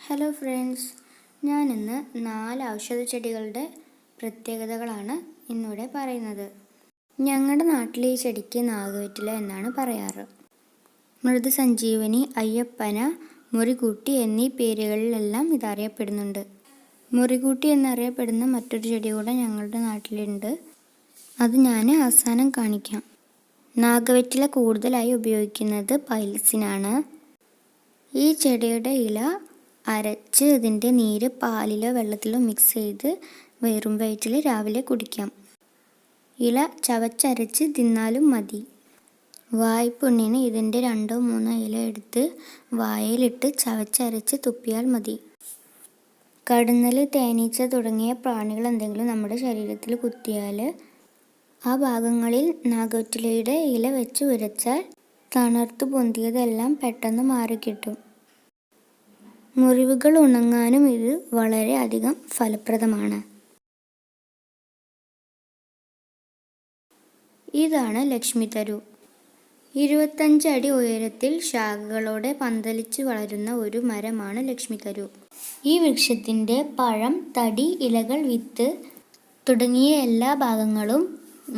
Hello friends, ഞാനിന്ന് 4 ഔഷധച്ചെടികളുടെ പ്രത്യേകതകളാണ് ഇന്നിവിടെ പറയുന്നത്. ഞങ്ങളുടെ നാട്ടിൽ ഈ ചെടിക്ക് നാഗവെറ്റില എന്നാണ് പറയാറ്. മൃതസഞ്ജീവനി, അയ്യപ്പന, മുറികൂട്ടി എന്നീ പേരുകളിലെല്ലാം ഇതറിയപ്പെടുന്നുണ്ട്. മുറികൂട്ടി എന്നറിയപ്പെടുന്ന മറ്റൊരു ചെടി കൂടെ ഞങ്ങളുടെ നാട്ടിലുണ്ട്. അത് ഞാൻ അവസാനം കാണിക്കാം. നാഗവെറ്റില കൂടുതലായി ഉപയോഗിക്കുന്നത് പൈൽസിനാണ്. ഈ ചെടിയുടെ ഇല അരച്ച് ഇതിൻ്റെ നീര് പാലിലോ വെള്ളത്തിലോ മിക്സ് ചെയ്ത് വെറും വയറ്റിൽ രാവിലെ കുടിക്കാം. ഇല ചവച്ചരച്ച് തിന്നാലും മതി. വായ്പുണ്ണിന് ഇതിൻ്റെ 2-3 ഇല എടുത്ത് വായയിലിട്ട് ചവച്ചരച്ച് തുപ്പിയാൽ മതി. കടന്നൽ, തേനീച്ച തുടങ്ങിയ പ്രാണികൾ എന്തെങ്കിലും നമ്മുടെ ശരീരത്തിൽ കുത്തിയാൽ ആ ഭാഗങ്ങളിൽ നാഗവെറ്റിലയുടെ ഇല വെച്ച് ഉരച്ചാൽ തണർത്ത് പൊന്തിയതെല്ലാം പെട്ടെന്ന് മാറിക്കിട്ടും. മുറിവുകൾ ഉണങ്ങാനും ഇത് വളരെ അധികം ഫലപ്രദമാണ്. ഇതാണ് ലക്ഷ്മിതരു. 25 അടി ഉയരത്തിൽ ശാഖകളോടെ പന്തലിച്ച് വളരുന്ന ഒരു മരമാണ് ലക്ഷ്മിതരു. ഈ വൃക്ഷത്തിൻ്റെ പഴം, തടി, ഇലകൾ, വിത്ത് തുടങ്ങിയ എല്ലാ ഭാഗങ്ങളും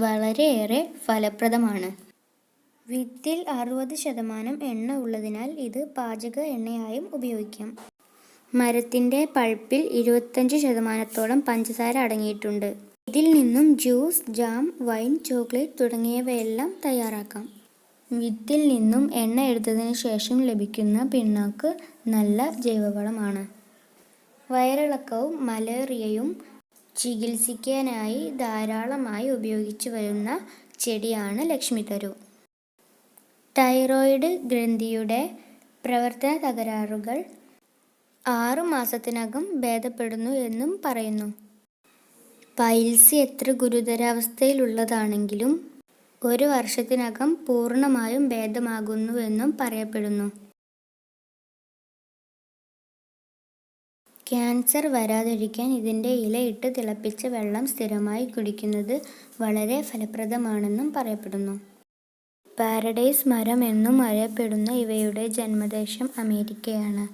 വളരെയേറെ ഫലപ്രദമാണ്. വിത്തിൽ 60% എണ്ണ ഉള്ളതിനാൽ ഇത് പാചക എണ്ണയായും ഉപയോഗിക്കാം. മരത്തിൻ്റെ പൾപ്പിൽ 25%ഓളം പഞ്ചസാര അടങ്ങിയിട്ടുണ്ട്. ഇതിൽ നിന്നും ജ്യൂസ്, ജാം, വൈൻ, ചോക്ലേറ്റ് തുടങ്ങിയവയെല്ലാം തയ്യാറാക്കാം. വിത്തിൽ നിന്നും എണ്ണ എടുത്തതിന് ശേഷം ലഭിക്കുന്ന പിണ്ണാക്ക് നല്ല ജൈവവളമാണ്. വയറിളക്കവും മലേറിയയും ചികിത്സിക്കാനായി ധാരാളമായി ഉപയോഗിച്ചു വരുന്ന ചെടിയാണ് ലക്ഷ്മിതരു. തൈറോയിഡ് ഗ്രന്ഥിയുടെ പ്രവർത്തന തകരാറുകൾ 6 മാസത്തിനകം ഭേദപ്പെടുന്നു എന്നും പറയുന്നു. പൈൽസ് എത്ര ഗുരുതരാവസ്ഥയിലുള്ളതാണെങ്കിലും 1 വർഷത്തിനകം പൂർണ്ണമായും ഭേദമാകുന്നുവെന്നും പറയപ്പെടുന്നു. ക്യാൻസർ വരാതിരിക്കാൻ ഇതിൻ്റെ ഇലയിട്ട് തിളപ്പിച്ച വെള്ളം സ്ഥിരമായി കുടിക്കുന്നത് വളരെ ഫലപ്രദമാണെന്നും പറയപ്പെടുന്നു. പാരഡൈസ് മരം എന്നും അറിയപ്പെടുന്ന ഇവയുടെ ജന്മദേശം അമേരിക്കയാണ്.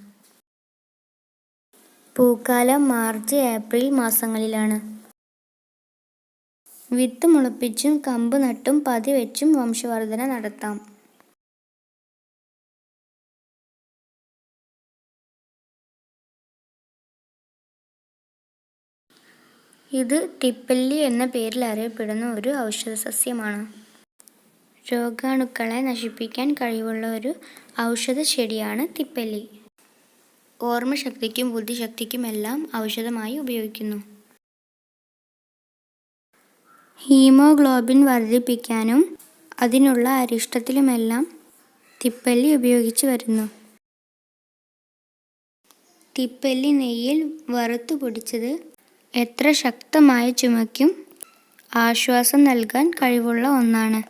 പൂക്കാലം മാർച്ച്, ഏപ്രിൽ മാസങ്ങളിലാണ്. വിത്ത് മുളപ്പിച്ചും കമ്പ് നട്ടും പതി വെച്ചും വംശവർധന നടത്താം. ഇത് തിപ്പല്ലി എന്ന പേരിൽ അറിയപ്പെടുന്ന ഒരു ഔഷധസസ്യമാണ്. രോഗാണുക്കളെ നശിപ്പിക്കാൻ കഴിവുള്ള ഒരു ഔഷധ ചെടിയാണ് തിപ്പല്ലി. ഓർമ്മശക്തിക്കും ബുദ്ധിശക്തിക്കുമെല്ലാം ഔഷധമായി ഉപയോഗിക്കുന്നു. ഹീമോഗ്ലോബിൻ വർദ്ധിപ്പിക്കാനും അതിനുള്ള അരിഷ്ടത്തിലുമെല്ലാം തിപ്പല്ലി ഉപയോഗിച്ചു വരുന്നു. തിപ്പല്ലി നെയ്യിൽ വറുത്തു പൊടിച്ചത് എത്ര ശക്തമായ ചുമയ്ക്കും ആശ്വാസം നൽകാൻ കഴിവുള്ള ഒന്നാണ്.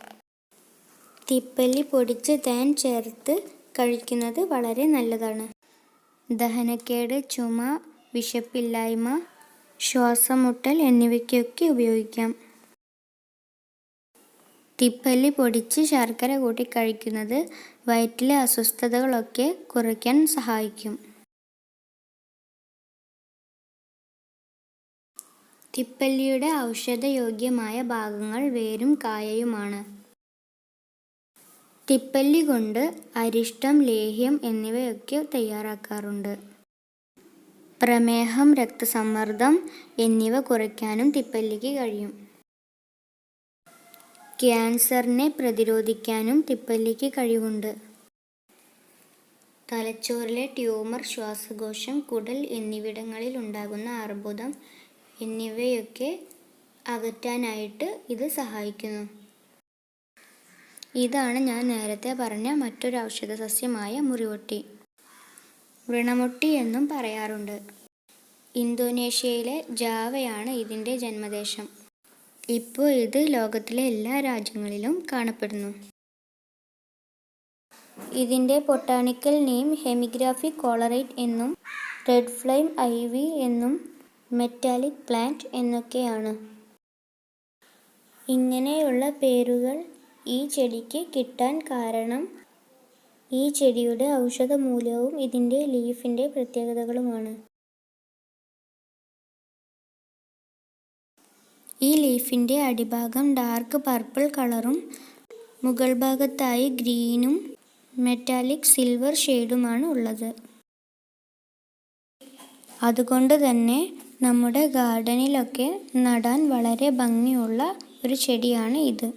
തിപ്പല്ലി പൊടിച്ച് തേൻ ചേർത്ത് കഴിക്കുന്നത് വളരെ നല്ലതാണ്. ദഹനക്കേട്, ചുമ, വിശപ്പില്ലായ്മ, ശ്വാസമുട്ടൽ എന്നിവയ്ക്കൊക്കെ ഉപയോഗിക്കാം. തിപ്പല്ലി പൊടിച്ച് ശർക്കര കൂട്ടി കഴിക്കുന്നത് വയറ്റിലെ അസ്വസ്ഥതകളൊക്കെ കുറയ്ക്കാൻ സഹായിക്കും. തിപ്പല്ലിയുടെ ഔഷധയോഗ്യമായ ഭാഗങ്ങൾ വേരും കായയുമാണ്. തിപ്പല്ലി കൊണ്ട് അരിഷ്ടം, ലേഹ്യം എന്നിവയൊക്കെ തയ്യാറാക്കാറുണ്ട്. പ്രമേഹം, രക്തസമ്മർദ്ദം എന്നിവ കുറയ്ക്കാനും തിപ്പല്ലിക്ക് കഴിയും. ക്യാൻസറിനെ പ്രതിരോധിക്കാനും തിപ്പല്ലിക്ക് കഴിവുണ്ട്. തലച്ചോറിലെ ട്യൂമർ, ശ്വാസകോശം, കുടൽ എന്നിവിടങ്ങളിൽ ഉണ്ടാകുന്ന അർബുദം എന്നിവയൊക്കെ അകറ്റാനായിട്ട് ഇത് സഹായിക്കുന്നു. ഇതാണ് ഞാൻ നേരത്തെ പറഞ്ഞ മറ്റൊരു ഔഷധസസ്യമായ മുറിവൊട്ടി. വ്രണമൊട്ടി എന്നും പറയാറുണ്ട്. ഇന്തോനേഷ്യയിലെ ജാവയാണ് ഇതിൻ്റെ ജന്മദേശം. ഇപ്പോൾ ഇത് ലോകത്തിലെ എല്ലാ രാജ്യങ്ങളിലും കാണപ്പെടുന്നു. ഇതിൻ്റെ ബൊട്ടാണിക്കൽ നെയിം ഹെമിഗ്രാഫി കോളറൈറ്റ് എന്നും റെഡ് ഫ്ലെയിം ഐവി എന്നും മെറ്റാലിക് പ്ലാന്റ് എന്നൊക്കെയാണ്. ഇങ്ങനെയുള്ള പേരുകൾ ഈ ചെടിക്ക് കിട്ടാൻ കാരണം ഈ ചെടിയുടെ ഔഷധമൂല്യവും ഇതിൻ്റെ ലീഫിൻ്റെ പ്രത്യേകതകളുമാണ്. ഈ ലീഫിൻ്റെ അടിഭാഗം ഡാർക്ക് പർപ്പിൾ കളറും മുകൾ ഭാഗത്തായി ഗ്രീനും മെറ്റാലിക് സിൽവർ ഷെയ്ഡുമാണ് ഉള്ളത്. അതുകൊണ്ട് തന്നെ നമ്മുടെ ഗാർഡനിലൊക്കെ നടാൻ വളരെ ഭംഗിയുള്ള ഒരു ചെടിയാണ് ഇത്.